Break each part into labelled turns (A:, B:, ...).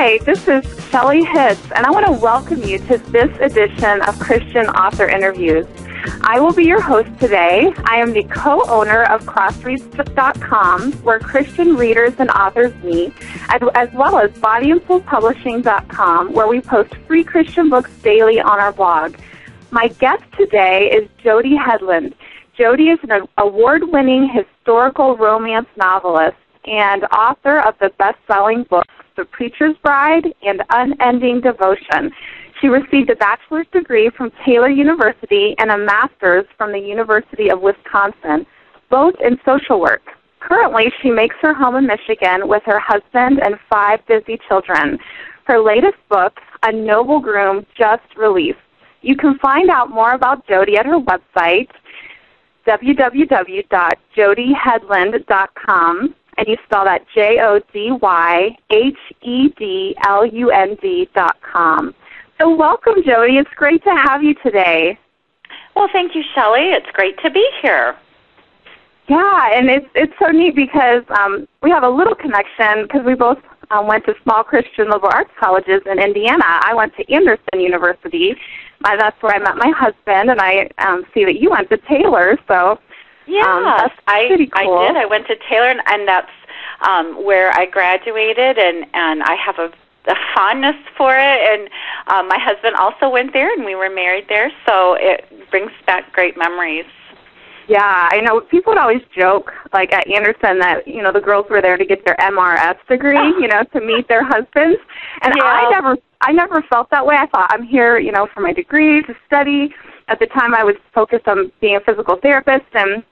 A: Hi, this is Shelley Hitz, and I want to welcome you to this edition of Christian Author Interviews. I will be your host today. I am the co-owner of Crossreads.com, where Christian readers and authors meet, as well as BodyandSoulPublishing.com, where we post free Christian books daily on our blog. My guest today is Jody Hedlund. Jody is an award-winning historical romance novelist and author of the best-selling books The Preacher's Bride and Unending Devotion. She received a bachelor's degree from Taylor University and a master's from the University of Wisconsin, both in social work. Currently, she makes her home in Michigan with her husband and 5 busy children. Her latest book, A Noble Groom, just released. You can find out more about Jody at her website, www.jodyhedlund.com, and you spell that JodyHedlund.com. So welcome, Jody. It's great to have you today.
B: Well, thank you, Shelley. It's great to be here.
A: Yeah, and it's so neat because we have a little connection because we both went to small Christian liberal arts colleges in Indiana. I went to Anderson University. That's where I met my husband, and I see that you went to Taylor. So
B: yeah,
A: that's pretty cool.
B: I did. I went to Taylor, and that's where I graduated, and I have a fondness for it, and my husband also went there, and we were married there, so it brings back great memories.
A: Yeah, I know. People would always joke, like at Anderson, that, the girls were there to get their MRS degree, to meet their husbands, and yeah. I never felt that way. I thought, I'm here, for my degree, to study. At the time, I was focused on being a physical therapist, and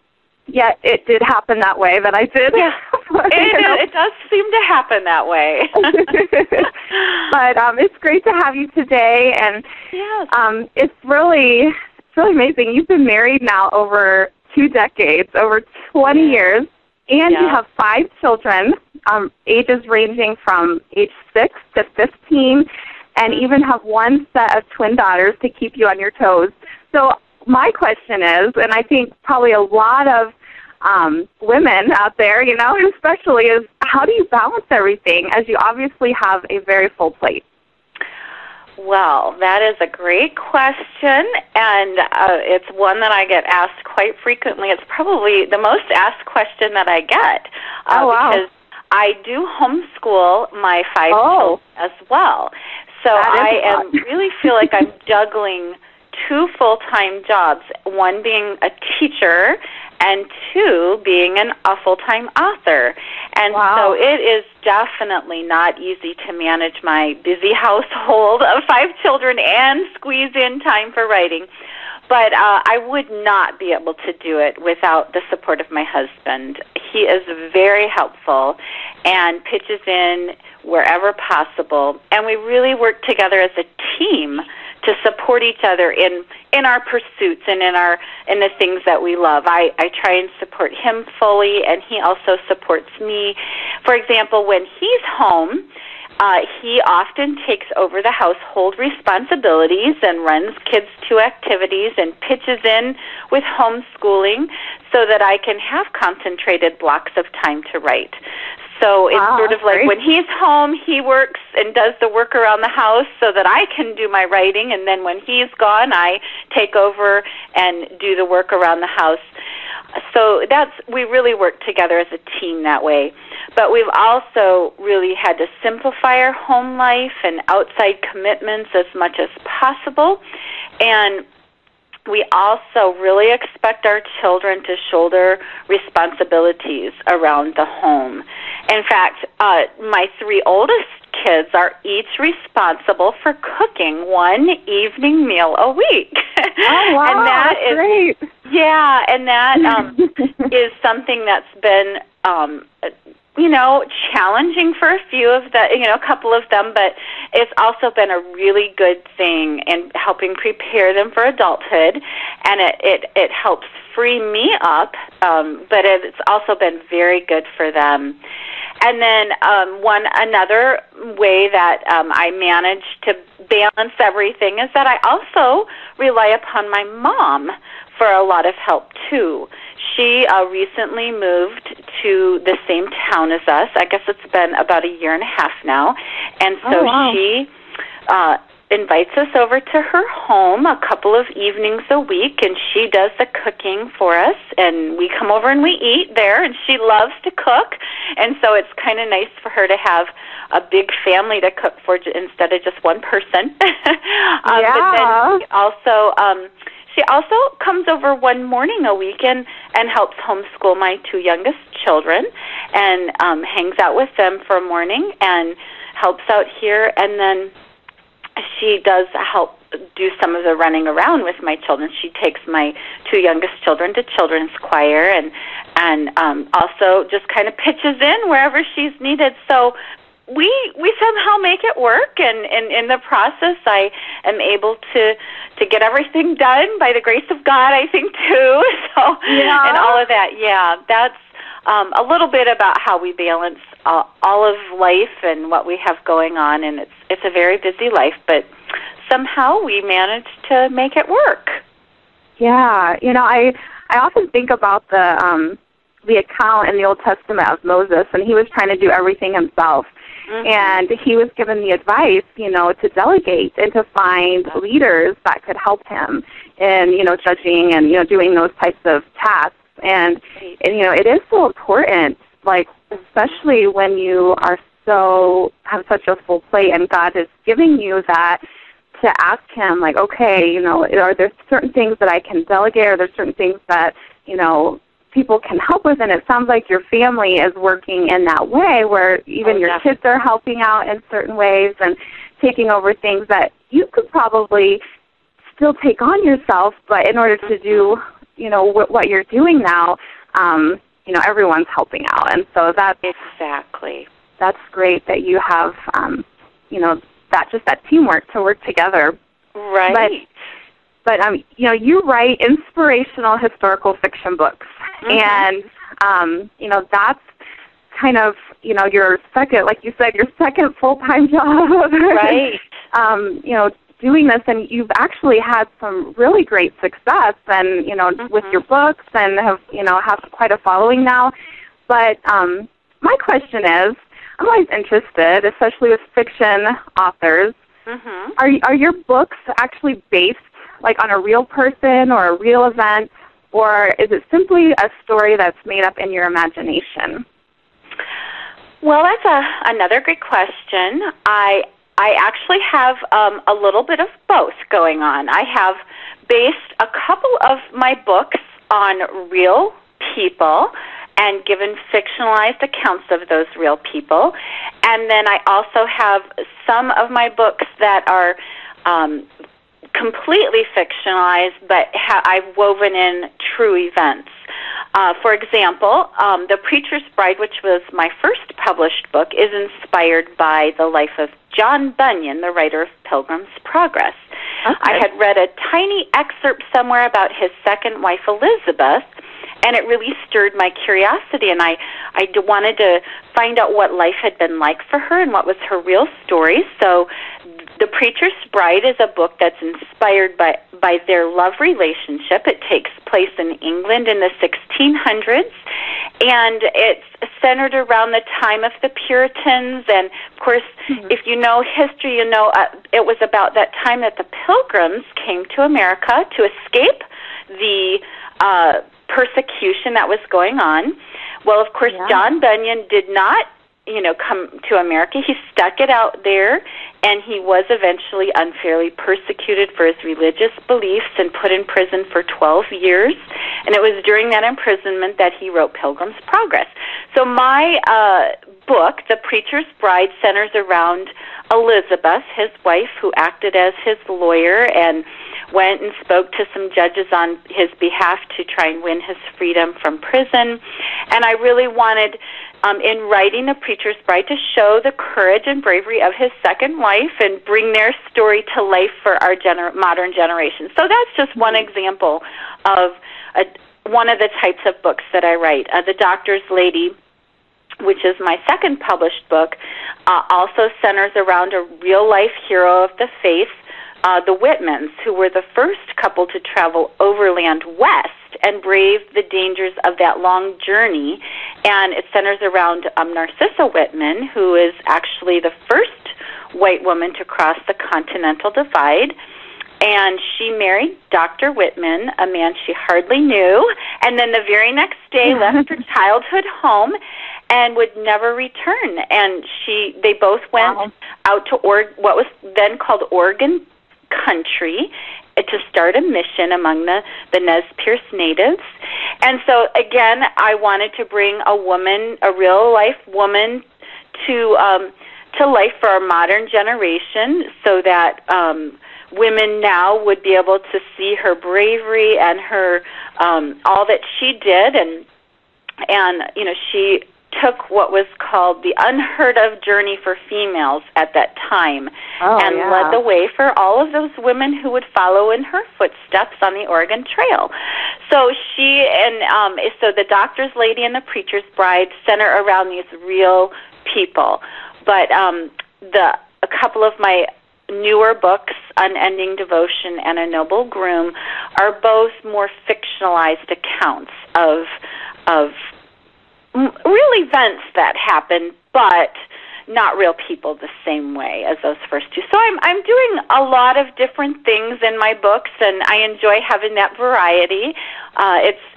A: yet it did happen that way that I did.
B: Yeah. It does seem to happen that way.
A: But it's great to have you today, and
B: yes.
A: It's really amazing. You've been married now over 2 decades, over 20 years, and you have 5 children, ages ranging from age 6 to 15, and even have 1 set of twin daughters to keep you on your toes. So my question is, and I think probably a lot of women out there, especially, is how do you balance everything, as you obviously have a very full plate?
B: Well, that is a great question, and it's one that I get asked quite frequently. It's probably the most asked question that I get because I do homeschool my 5 children as well. So I really feel like I'm juggling 2 full-time jobs, one being a teacher and 2 being a full-time author. And so it is definitely not easy to manage my busy household of 5 children and squeeze in time for writing. But I would not be able to do it without the support of my husband. He is very helpful and pitches in wherever possible. And we really work together as a team to support each other in our pursuits and in the things that we love. I try and support him fully, and he also supports me. For example, when he's home, he often takes over the household responsibilities and runs kids to activities and pitches in with homeschooling so that I can have concentrated blocks of time to write. So it's sort of like when he's home, he works and does the work around the house so that I can do my writing, and then when he's gone, I take over and do the work around the house. So we really work together as a team that way. But we've also really had to simplify our home life and outside commitments as much as possible. And we also really expect our children to shoulder responsibilities around the home. In fact, my 3 oldest kids are each responsible for cooking 1 evening meal a week.
A: Oh, wow,
B: and
A: that's great.
B: Yeah, and that is something that's been challenging for a few of a couple of them, but it's also been a really good thing in helping prepare them for adulthood, and it helps free me up, but it's also been very good for them. And then another way that I manage to balance everything is that I also rely upon my mom for a lot of help, too. She recently moved to the same town as us. I guess it's been about a year and a half now. And so she invites us over to her home a couple of evenings a week, and she does the cooking for us, and we come over and we eat there, and she loves to cook, and so it's kind of nice for her to have a big family to cook for instead of just one person. But then she also comes over one morning a week and helps homeschool my two youngest children, and hangs out with them for a morning and helps out here, and then she does help do some of the running around with my children. She takes my two youngest children to children's choir and also just kind of pitches in wherever she's needed. So we somehow make it work, and in the process I am able to get everything done by the grace of God, I think, too. So and all of that. Yeah, that's a little bit about how we balance all of life and what we have going on, and it's a very busy life, but somehow we manage to make it work.
A: Yeah, I often think about the account in the Old Testament of Moses, and he was trying to do everything himself. Mm-hmm. And he was given the advice, to delegate and to find leaders that could help him in, judging and, doing those types of tasks. And it is so important, like, especially when you have such a full plate and God is giving you that, to ask him, like, okay, are there certain things that I can delegate? Are there certain things that, people can help with? And it sounds like your family is working in that way, where even your kids are helping out in certain ways and taking over things that you could probably still take on yourself, but in order to do, what you're doing now, everyone's helping out. And so that's great that you have, that teamwork to work together.
B: Right.
A: But you write inspirational historical fiction books. Mm-hmm. And, that's kind of, your second, like you said, your second full-time job.
B: Right.
A: Doing this, and you've actually had some really great success, and with your books, and have quite a following now. But my question is, I'm always interested, especially with fiction authors. Mm-hmm. Are your books actually based like on a real person or a real event, or is it simply a story that's made up in your imagination?
B: Well, that's another great question. I actually have a little bit of both going on. I have based a couple of my books on real people and given fictionalized accounts of those real people. And then I also have some of my books that are completely fictionalized, but I've woven in true events. For example, The Preacher's Bride, which was my first published book, is inspired by the life of John Bunyan, the writer of Pilgrim's Progress. Okay. I had read a tiny excerpt somewhere about his second wife, Elizabeth, and it really stirred my curiosity, and I wanted to find out what life had been like for her and what was her real story. So The Preacher's Bride is a book that's inspired by their love relationship. It takes place in England in the 1600s, and it's centered around the time of the Puritans. And, of course, if you know history, it was about that time that the Pilgrims came to America to escape the persecution that was going on. Well, of course, John Bunyan did not come to America. He stuck it out there, and he was eventually unfairly persecuted for his religious beliefs and put in prison for 12 years. And it was during that imprisonment that he wrote Pilgrim's Progress. So my book, The Preacher's Bride, centers around Elizabeth, his wife, who acted as his lawyer and went and spoke to some judges on his behalf to try and win his freedom from prison. And I really wanted, in writing The Preacher's Bride, to show the courage and bravery of his second wife and bring their story to life for our modern generation. So that's just one example of one of the types of books that I write. The Doctor's Lady, which is my second published book, also centers around a real-life hero of the faith, the Whitmans, who were the first couple to travel overland west and brave the dangers of that long journey and it centers around Narcissa Whitman, who is actually the first white woman to cross the Continental Divide. And she married Dr. Whitman, a man she hardly knew, and then the very next day left her childhood home and would never return. And they both went out to what was then called Oregon Country to start a mission among the Nez Perce natives. And so, again, I wanted to bring a woman, a real-life woman, to life for our modern generation, so that women now would be able to see her bravery and her all that she did, and she took what was called the unheard of journey for females at that time, led the way for all of those women who would follow in her footsteps on the Oregon Trail. So so the doctor's lady and the preacher's bride center around these real people. But a couple of my newer books, Unending Devotion and A Noble Groom, are both more fictionalized accounts of real events that happen, but not real people the same way as those first two. So I'm doing a lot of different things in my books, and I enjoy having that variety.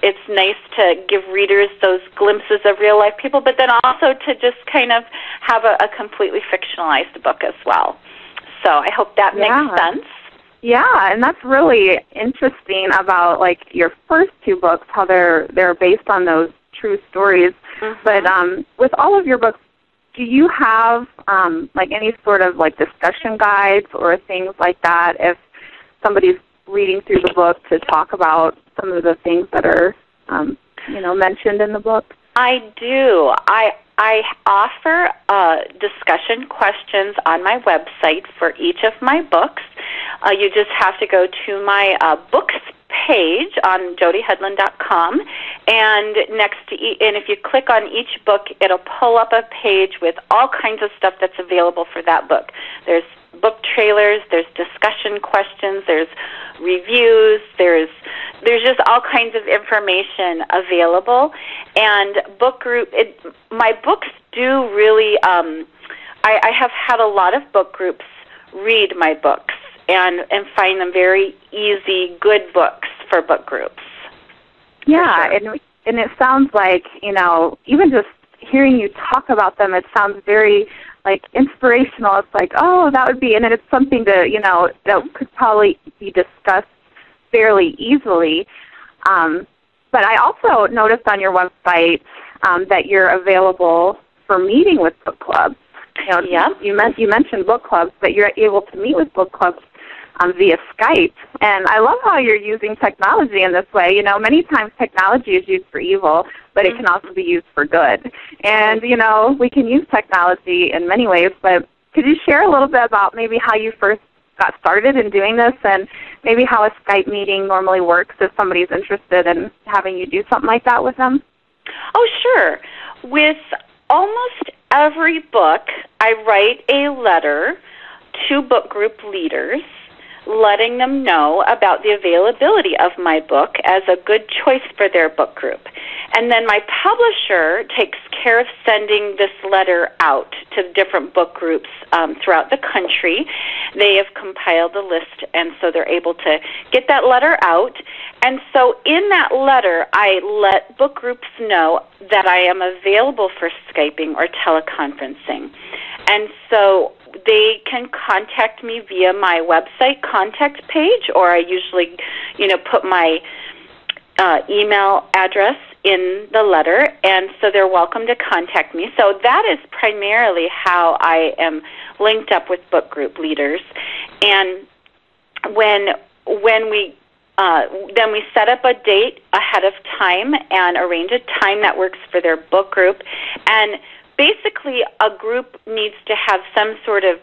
B: It's nice to give readers those glimpses of real life people, but then also to just kind of have a completely fictionalized book as well. So I hope that makes sense.
A: Yeah, and that's really interesting about your first two books, how they're based on those true stories. Mm-hmm. But with all of your books, do you have any sort of discussion guides or things like that if somebody's reading through the book to talk about some of the things that are mentioned in the book?
B: I do. I offer discussion questions on my website for each of my books. You just have to go to my books page on jodyhedlund.com, and and if you click on each book, it'll pull up a page with all kinds of stuff that's available for that book. There's book trailers, there's discussion questions, there's reviews, there's just all kinds of information available. And my books do really, I have had a lot of book groups read my books and find them very easy, good books for book groups.
A: Yeah, sure. And it sounds like, even just hearing you talk about them, it sounds very inspirational. It's that would be, and then it's something to, that could probably be discussed fairly easily. But I also noticed on your website that you're available for meeting with book clubs. You mentioned book clubs, but you're able to meet with book clubs via Skype. And I love how you're using technology in this way. Many times technology is used for evil, but it can also be used for good. And, we can use technology in many ways, but could you share a little bit about maybe how you first got started in doing this and maybe how a Skype meeting normally works if somebody's interested in having you do something like that with them?
B: Oh, sure. With almost every book, I write a letter to book group leaders letting them know about the availability of my book as a good choice for their book group. And then my publisher takes care of sending this letter out to different book groups throughout the country. They have compiled a list, and so they're able to get that letter out. And so in that letter, I let book groups know that I am available for Skyping or teleconferencing. And so they can contact me via my website contact page, or I usually, put my email address in the letter, and so they're welcome to contact me. So that is primarily how I am linked up with book group leaders. And when we then we set up a date ahead of time and arrange a time that works for their book group. And basically, a group needs to have some sort of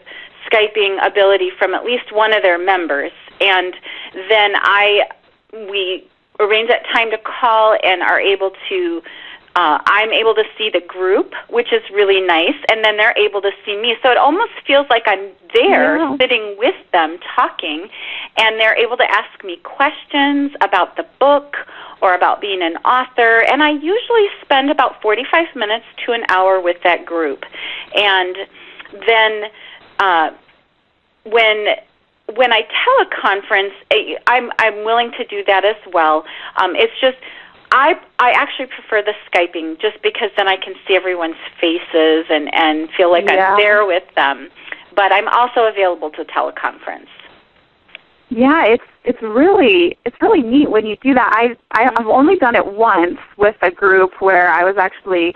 B: Skyping ability from at least one of their members. And then we arrange that time to call and are able to I'm able to see the group, which is really nice, and then they're able to see me. So it almost feels like I'm there sitting with them talking, and they're able to ask me questions about the book or about being an author. And I usually spend about 45 minutes to an hour with that group. And then when I teleconference, I'm willing to do that as well. It's just I actually prefer the Skyping just because then I can see everyone's faces and feel like I'm there with them. But I'm also available to teleconference.
A: Yeah, it's really neat when you do that. I've only done it once with a group where I was actually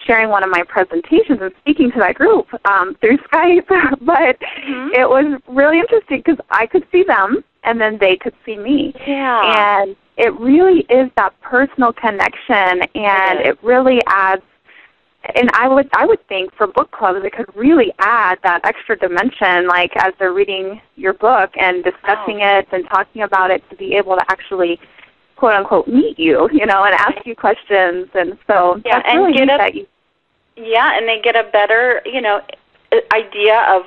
A: sharing one of my presentations and speaking to that group through Skype. But it was really interesting because I could see them and then they could see me.
B: Yeah.
A: And it really is that personal connection, and it really adds. And I would think for book clubs it could really add that extra dimension, like as they're reading your book and discussing it and talking about it, to be able to actually, quote unquote, meet you, and ask you questions. And so that's really neat that you.
B: Yeah, and they get a better, idea of,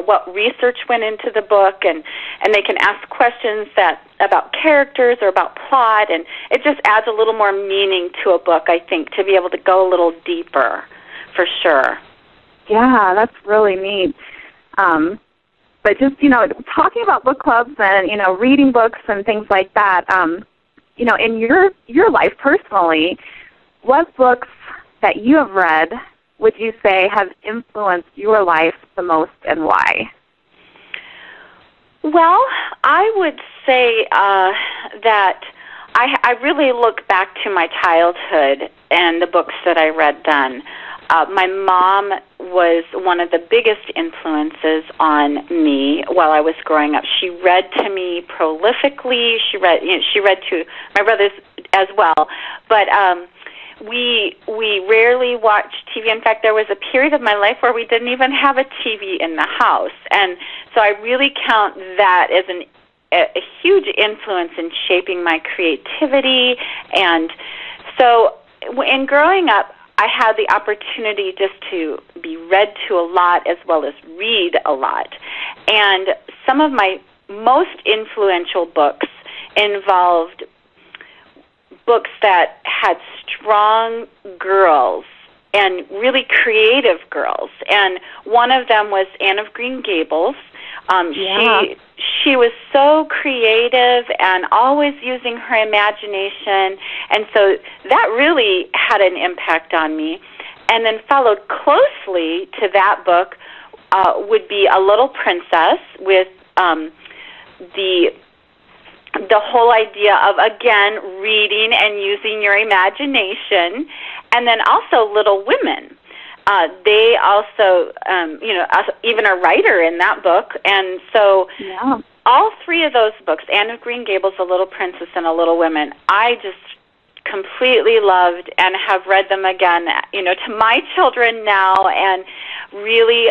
B: what research went into the book, and they can ask questions about characters or about plot, and it just adds a little more meaning to a book, I think, to be able to go a little deeper, for sure. Yeah,
A: that's really neat. But just, talking about book clubs and, reading books and things like that, in your life personally, what books that you have read would you say have influenced your life the most, and why?
B: Well, I would say that I really look back to my childhood and the books that I read then. My mom was one of the biggest influences on me while I was growing up. She read to me prolifically. She read to my brothers as well, but we rarely watched TV. In fact, there was a period of my life where we didn't even have a TV in the house, and so I really count that as a huge influence in shaping my creativity. And so in growing up, I had the opportunity just to be read to a lot as well as read a lot. And some of my most influential books involved books that had strong girls and really creative girls. And one of them was Anne of Green Gables. She was so creative and always using her imagination, and so that really had an impact on me. And then followed closely to that book would be A Little Princess, with the whole idea of, again, reading and using your imagination, and then also Little Women. They also, even a writer in that book. And so all three of those books, Anne of Green Gables, A Little Princess, and A Little Women, I just completely loved and have read them again, to my children now, and really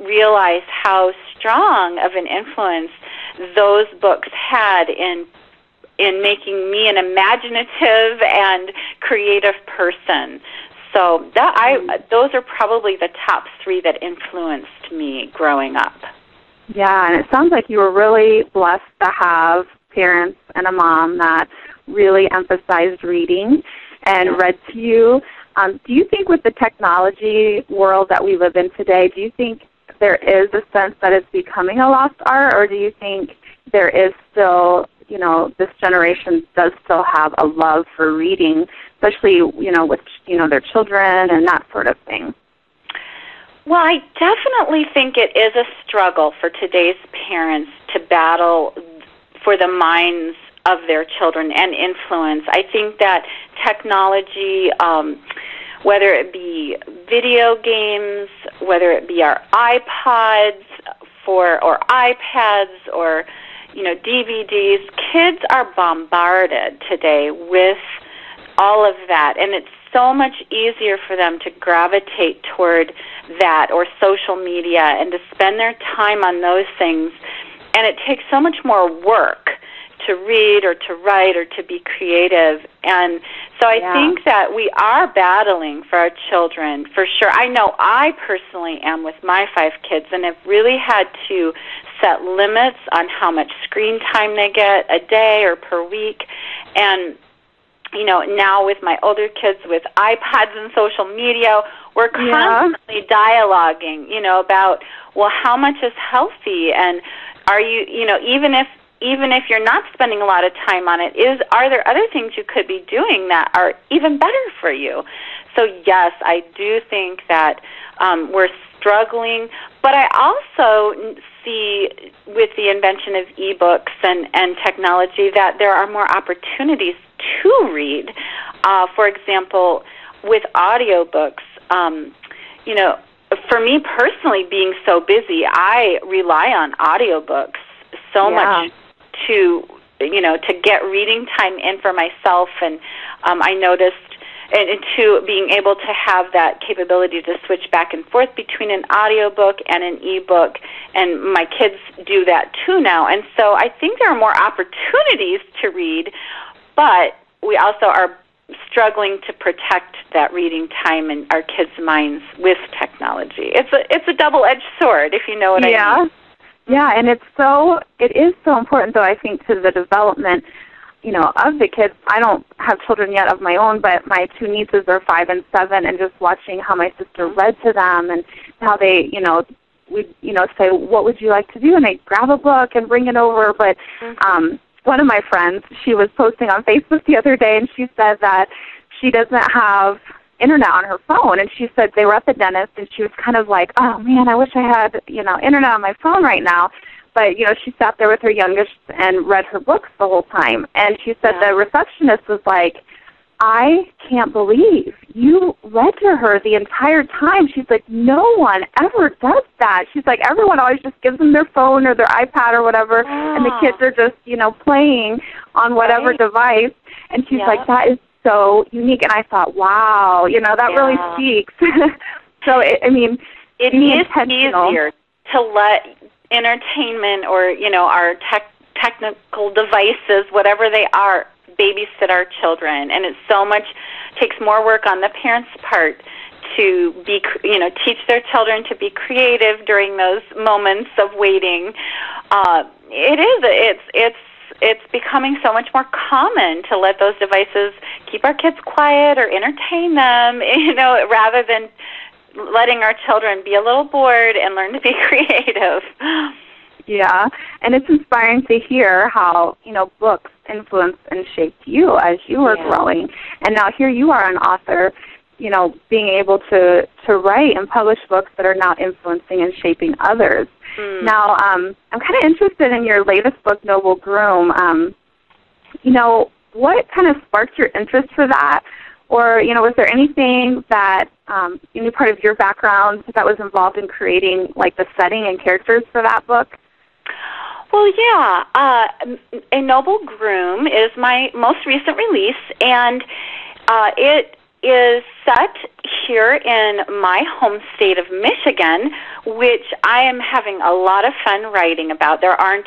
B: realize how strong of an influence those books had in making me an imaginative and creative person. So those are probably the top three that influenced me growing up.
A: Yeah, and it sounds like you were really blessed to have parents and a mom that really emphasized reading and read to you. Do you think with the technology world that we live in today, do you think there is a sense that it's becoming a lost art, or do you think there is still, this generation does still have a love for reading, especially, with, their children and that sort of thing?
B: Well, I definitely think it is a struggle for today's parents to battle for the minds of their children and influence. I think that technology, whether it be video games, whether it be our iPods or iPads or DVDs, kids are bombarded today with all of that, and it's so much easier for them to gravitate toward that or social media and to spend their time on those things, and it takes so much more work to read or to write or to be creative. And so I think that we are battling for our children, for sure. I know I personally am with my 5 kids and have really had to set limits on how much screen time they get a day or per week. And, you know, now with my older kids with iPads and social media, we're constantly dialoguing, you know, about, well, how much is healthy, and are you, you know, even if you're not spending a lot of time on it, are there other things you could be doing that are even better for you? So yes, I do think that we're struggling, but I also see with the invention of ebooks and technology that there are more opportunities to read. For example, with audiobooks, you know, for me personally, being so busy, I rely on audiobooks so much to, you know, to get reading time in for myself. And I noticed, and to being able to have that capability to switch back and forth between an audiobook and an ebook, and my kids do that too now. And so I think there are more opportunities to read, but we also are struggling to protect that reading time in our kids' minds with technology. It's a double-edged sword, if you know what I mean.
A: Yeah, and it is so important, though, I think, to the development, you know, of the kids. I don't have children yet of my own, but my 2 nieces are 5 and 7, and just watching how my sister read to them and how they, you know, would, you know, say, what would you like to do? And they'd grab a book and bring it over. But one of my friends, she was posting on Facebook the other day, and she said that she doesn't have internet on her phone, and she said they were at the dentist, and she was kind of like, oh, man, I wish I had, you know, internet on my phone right now. But, you know, she sat there with her youngest and read her books the whole time. And she said the receptionist was like, I can't believe you read to her the entire time. She's like, no one ever does that. She's like, everyone always just gives them their phone or their iPad or whatever, and the kids are just, you know, playing on whatever device. And she's like, that is so unique. And I thought, wow, you know, that really speaks. So, I mean,
B: it is easier to let entertainment or, you know, our technical devices, whatever they are, babysit our children. And it's so much, takes more work on the parents' part to be, you know, teach their children to be creative during those moments of waiting. It's becoming so much more common to let those devices keep our kids quiet or entertain them, you know, rather than letting our children be a little bored and learn to be creative.
A: Yeah, and it's inspiring to hear how, you know, books influenced and shaped you as you were growing. And now here you are, an author, you know, being able to write and publish books that are now influencing and shaping others. Now, I'm kind of interested in your latest book, Noble Groom. You know, what kind of sparked your interest for that? Or, you know, was there anything that, any part of your background that was involved in creating, like, the setting and characters for that book?
B: Well, yeah. A Noble Groom is my most recent release, and it is set here in my home state of Michigan, which I am having a lot of fun writing about. There aren't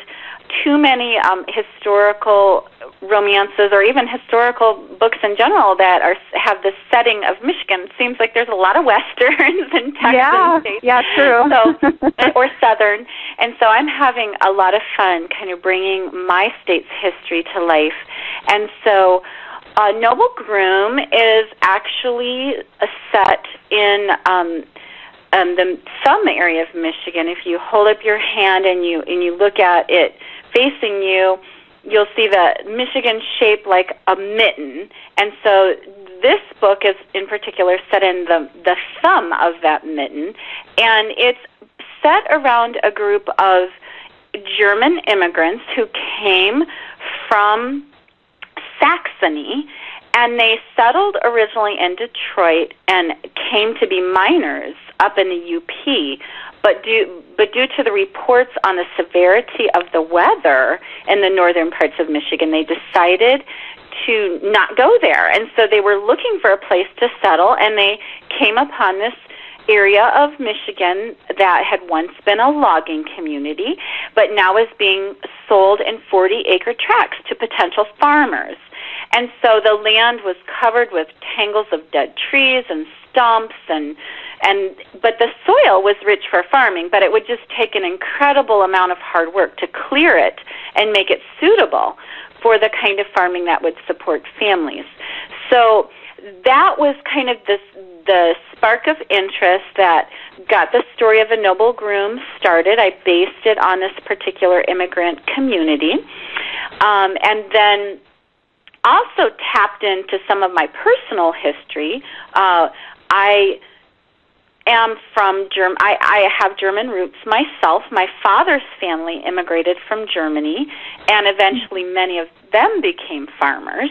B: too many historical romances or even historical books in general that have the setting of Michigan. It seems like there's a lot of westerns and Texan states.
A: Yeah, true.
B: Or southern. And so I'm having a lot of fun kind of bringing my state's history to life. And so Noble Groom is actually set in some area of Michigan. If you hold up your hand and you look at it facing you, you'll see the Michigan shaped like a mitten. And so this book is in particular set in the thumb of that mitten. And it's set around a group of German immigrants who came from Saxony, and they settled originally in Detroit and came to be miners up in the UP. But due to the reports on the severity of the weather in the northern parts of Michigan, they decided to not go there. And so they were looking for a place to settle, and they came upon this area of Michigan that had once been a logging community, but now is being sold in 40-acre tracts to potential farmers. And so the land was covered with tangles of dead trees and stumps, but the soil was rich for farming, but it would just take an incredible amount of hard work to clear it and make it suitable for the kind of farming that would support families. So that was kind of the spark of interest that got the story of A Noble Groom started. I based it on this particular immigrant community, and then also tapped into some of my personal history. I am from I have German roots myself. My father's family immigrated from Germany, and eventually many of them became farmers.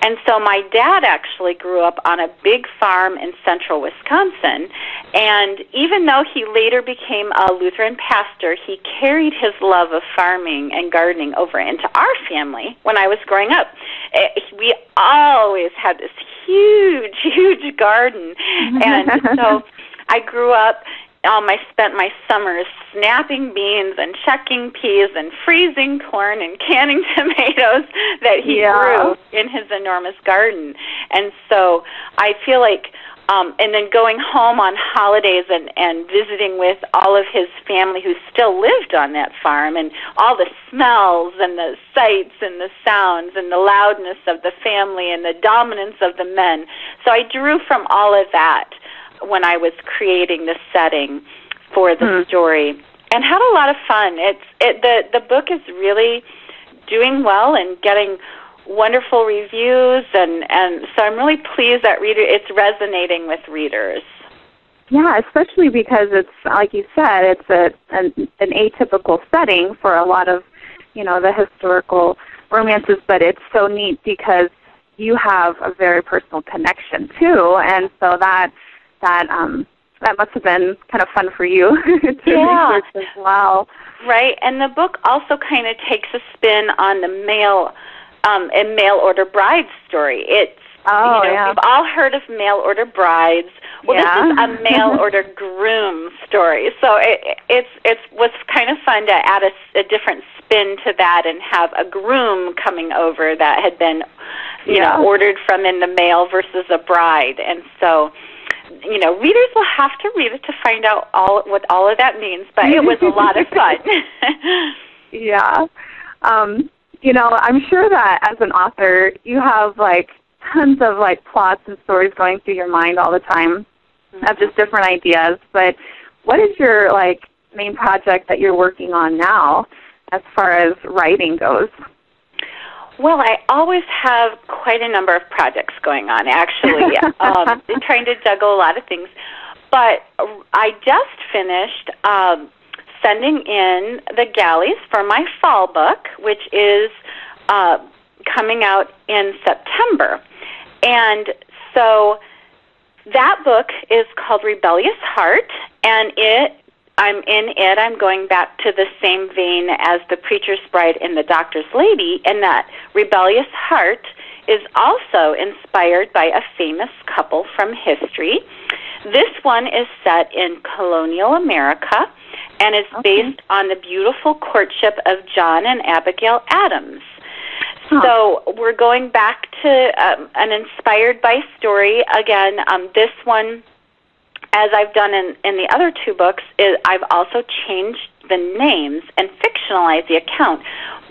B: And so my dad actually grew up on a big farm in central Wisconsin, and even though he later became a Lutheran pastor, he carried his love of farming and gardening over into our family when I was growing up. We always had this huge, huge garden, and so I grew up. I spent my summers snapping beans and checking peas and freezing corn and canning tomatoes that he grew in his enormous garden. And so I feel like, and then going home on holidays and visiting with all of his family who still lived on that farm, and all the smells and the sights and the sounds and the loudness of the family and the dominance of the men. So I drew from all of that when I was creating the setting for the story, and had a lot of fun. The book is really doing well and getting wonderful reviews, and so I'm really pleased that it's resonating with readers.
A: Yeah, especially because it's, like you said, it's an atypical setting for a lot of, the historical romances, but it's so neat because you have a very personal connection too, and so that must have been kind of fun for you to research as well.
B: Right, and the book also kind of takes a spin on the mail order bride story. It's we've all heard of mail order brides. Well, this is a mail order groom story. So it was kind of fun to add a different spin to that and have a groom coming over that had been ordered from in the mail versus a bride. And so readers will have to read it to find out what all of that means, but it was a lot of fun.
A: Yeah. I'm sure that as an author, you have, tons of, plots and stories going through your mind all the time of just different ideas, but what is your, main project that you're working on now as far as writing goes?
B: Well, I always have quite a number of projects going on, actually, trying to juggle a lot of things. But I just finished sending in the galleys for my fall book, which is coming out in September. And so that book is called Rebellious Heart, and I'm going back to the same vein as The Preacher's Bride and The Doctor's Lady, in that Rebellious Heart is also inspired by a famous couple from history. This one is set in colonial America and is based on the beautiful courtship of John and Abigail Adams. So we're going back to an inspired by story. Again, this one, as I've done in the other two books, I've also changed the names and fictionalized the account,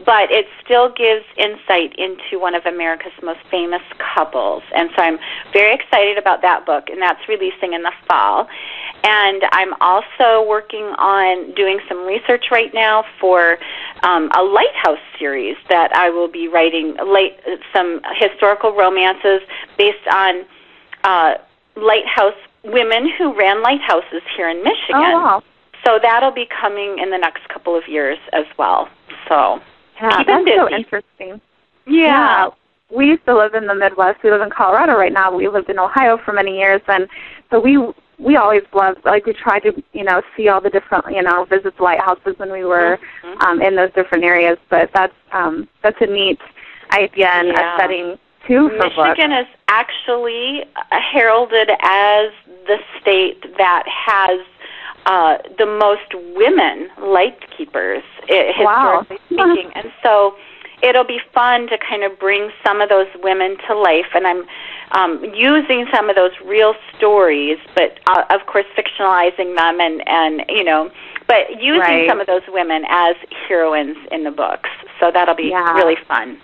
B: but it still gives insight into one of America's most famous couples. And so I'm very excited about that book, and that's releasing in the fall. And I'm also working on doing some research right now for a lighthouse series that I will be writing, some historical romances based on lighthouse women who ran lighthouses here in Michigan.
A: Oh, wow.
B: So that'll be coming in the next couple of years as well. So
A: that's so interesting.
B: Yeah.
A: We used to live in the Midwest. We live in Colorado right now. We lived in Ohio for many years, and so we always loved, we tried to, see all the different, visit the lighthouses when we were in those different areas. But that's a neat idea and a setting too, for books.
B: Michigan is actually heralded as the state that has the most women lightkeepers, historically speaking. And so it'll be fun to kind of bring some of those women to life. And I'm using some of those real stories, but of course fictionalizing them and but using some of those women as heroines in the books. So that'll be really fun.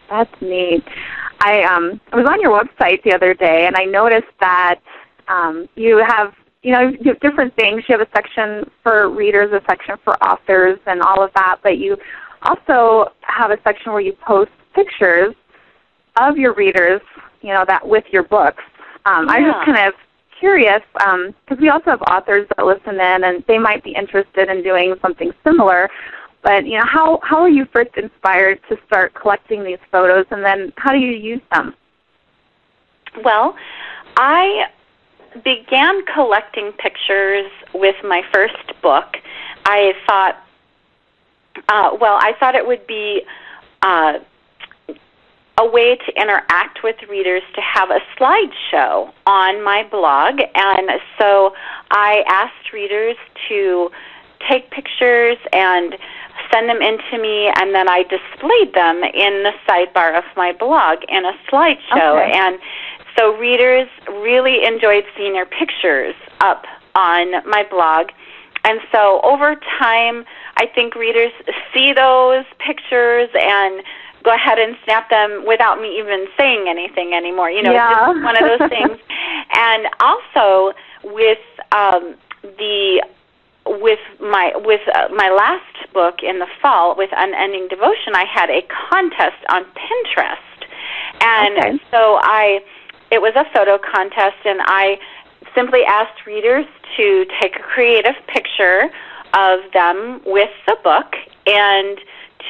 A: That's neat. I was on your website the other day, and I noticed that you have different things. You have a section for readers, a section for authors, and all of that, but you also have a section where you post pictures of your readers, that with your books. I'm just kind of curious, because we also have authors that listen in, and they might be interested in doing something similar. But, how were you first inspired to start collecting these photos, and then how do you use them?
B: Well, I began collecting pictures with my first book. I thought, it would be a way to interact with readers to have a slideshow on my blog. And so I asked readers to take pictures and send them in to me, and then I displayed them in the sidebar of my blog in a slideshow. Okay. And so readers really enjoyed seeing their pictures up on my blog. And so over time, I think readers see those pictures and go ahead and snap them without me even saying anything anymore. It's just one of those things. And also with my last book in the fall, with Unending Devotion, I had a contest on Pinterest. And so it was a photo contest, and I simply asked readers to take a creative picture of them with the book and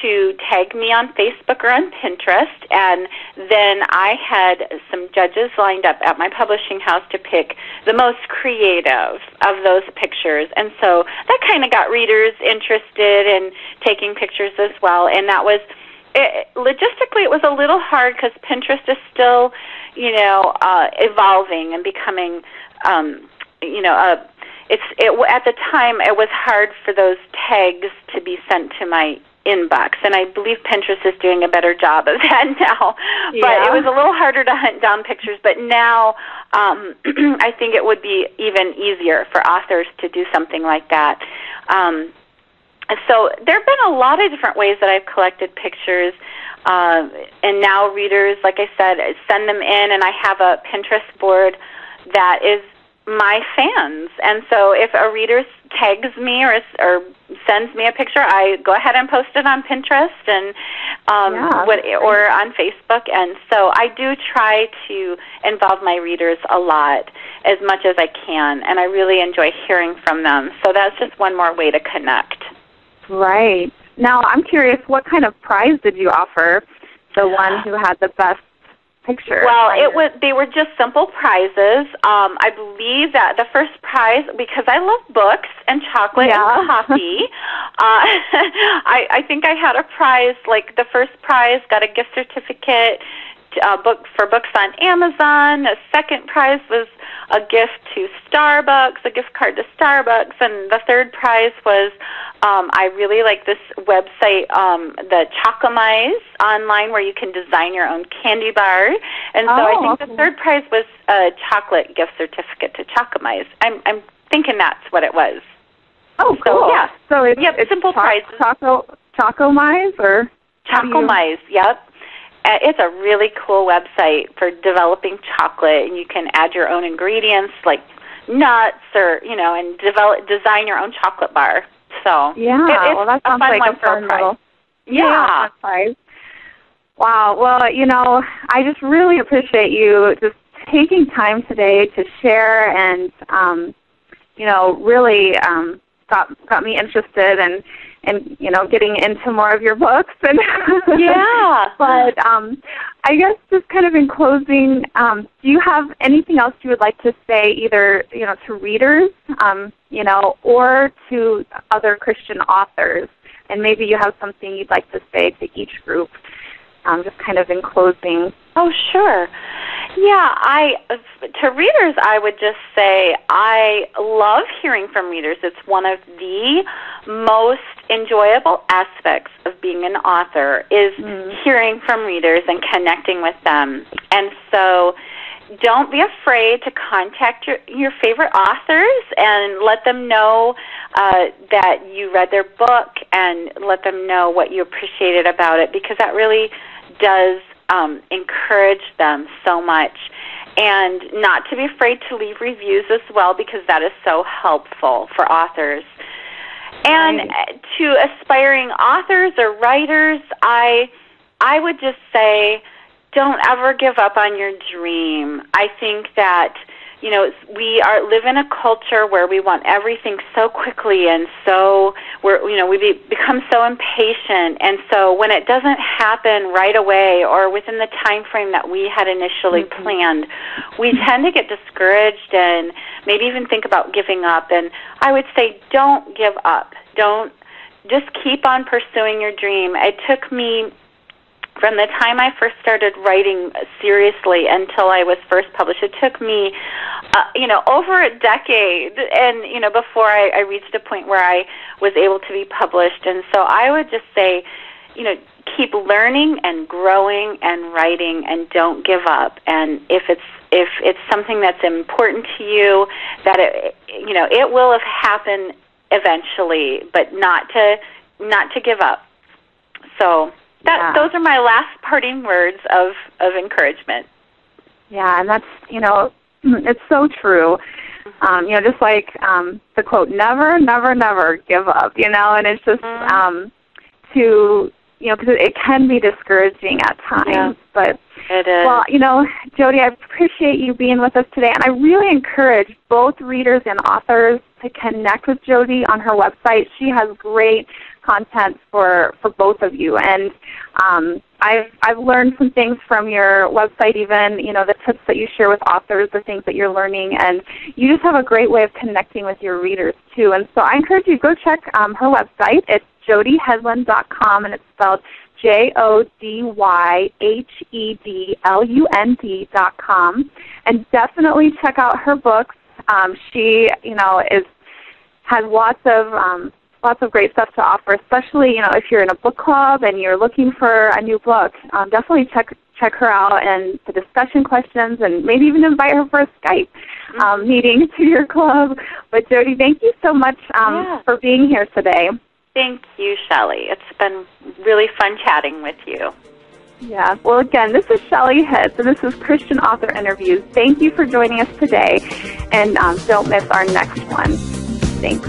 B: to tag me on Facebook or on Pinterest, and then I had some judges lined up at my publishing house to pick the most creative of those pictures. And so that kind of got readers interested in taking pictures as well. And that was, logistically, it was a little hard because Pinterest is still, evolving and becoming, at the time it was hard for those tags to be sent to my inbox, and I believe Pinterest is doing a better job of that now. But it was a little harder to hunt down pictures, but now I think it would be even easier for authors to do something like that. So there have been a lot of different ways that I've collected pictures, and now readers, like I said, send them in, and I have a Pinterest board that is my fans. And so if a reader tags me or sends me a picture, I go ahead and post it on Pinterest and or on Facebook. And so I do try to involve my readers a lot, as much as I can, and I really enjoy hearing from them. So that's just one more way to connect.
A: Right. Now, I'm curious, what kind of prize did you offer the one who had the best picture?
B: Well, they were just simple prizes. I believe that the first prize, because I love books and chocolate and coffee, I think I had a prize, like the first prize got a gift certificate for books on Amazon. The second prize was a gift to Starbucks, a gift card to Starbucks, and the third prize was I really like this website, the Chocomize online, where you can design your own candy bar. And so I think the third prize was a chocolate gift certificate to Chocomize. I'm thinking that's what it was.
A: Oh, cool.
B: So, yeah.
A: So it's
B: simple prizes.
A: Chocomize or
B: Chocomize, yep. It's a really cool website for developing chocolate, and you can add your own ingredients like nuts or, and design your own chocolate bar. So it's
A: that sounds
B: a fun
A: like
B: one
A: a
B: for a prize.
A: Prize. Wow. Well, I just really appreciate you just taking time today to share and, really got me interested and getting into more of your books. And But I guess just kind of in closing, do you have anything else you would like to say, either to readers, or to other Christian authors? And maybe you have something you'd like to say to each group. just kind of in closing.
B: Oh, sure. Yeah, to readers, I would just say I love hearing from readers. It's one of the most enjoyable aspects of being an author is hearing from readers and connecting with them. And so don't be afraid to contact your favorite authors and let them know that you read their book and let them know what you appreciated about it, because that really does encourage them so much. And not to be afraid to leave reviews as well, because that is so helpful for authors. And to aspiring authors or writers, I would just say, don't ever give up on your dream. I think that, we live in a culture where we want everything so quickly, and so we become so impatient. And so when it doesn't happen right away or within the time frame that we had initially planned, we tend to get discouraged and maybe even think about giving up. And I would say, don't give up. Just keep on pursuing your dream. It took me, from the time I first started writing seriously until I was first published, it took me, over a decade, and, before I reached a point where I was able to be published. And so I would just say, keep learning and growing and writing, and don't give up. And if it's something that's important to you, that it will have happened eventually, but not to give up. So those are my last parting words of encouragement.
A: Yeah, and that's, it's so true. Just like the quote, never, never, never give up, and it's just because it can be discouraging at times. But
B: it is.
A: Well, Jody, I appreciate you being with us today, and I really encourage both readers and authors to connect with Jody on her website. She has great content for both of you, and I've learned some things from your website, even the tips that you share with authors, the things that you're learning, and you just have a great way of connecting with your readers too. And so I encourage you to go check her website. It's jodyhedlund.com, and it's spelled JODYHEDLUND.com, and definitely check out her books. She has lots of great stuff to offer, especially if you're in a book club and you're looking for a new book. Definitely check her out and the discussion questions, and maybe even invite her for a Skype meeting to your club. But Jody, thank you so much for being here today.
B: Thank you, Shelley. It's been really fun chatting with you.
A: Yeah. Well, again, this is Shelley Hedlund, and this is Christian Author Interviews. Thank you for joining us today, and don't miss our next one. Thanks.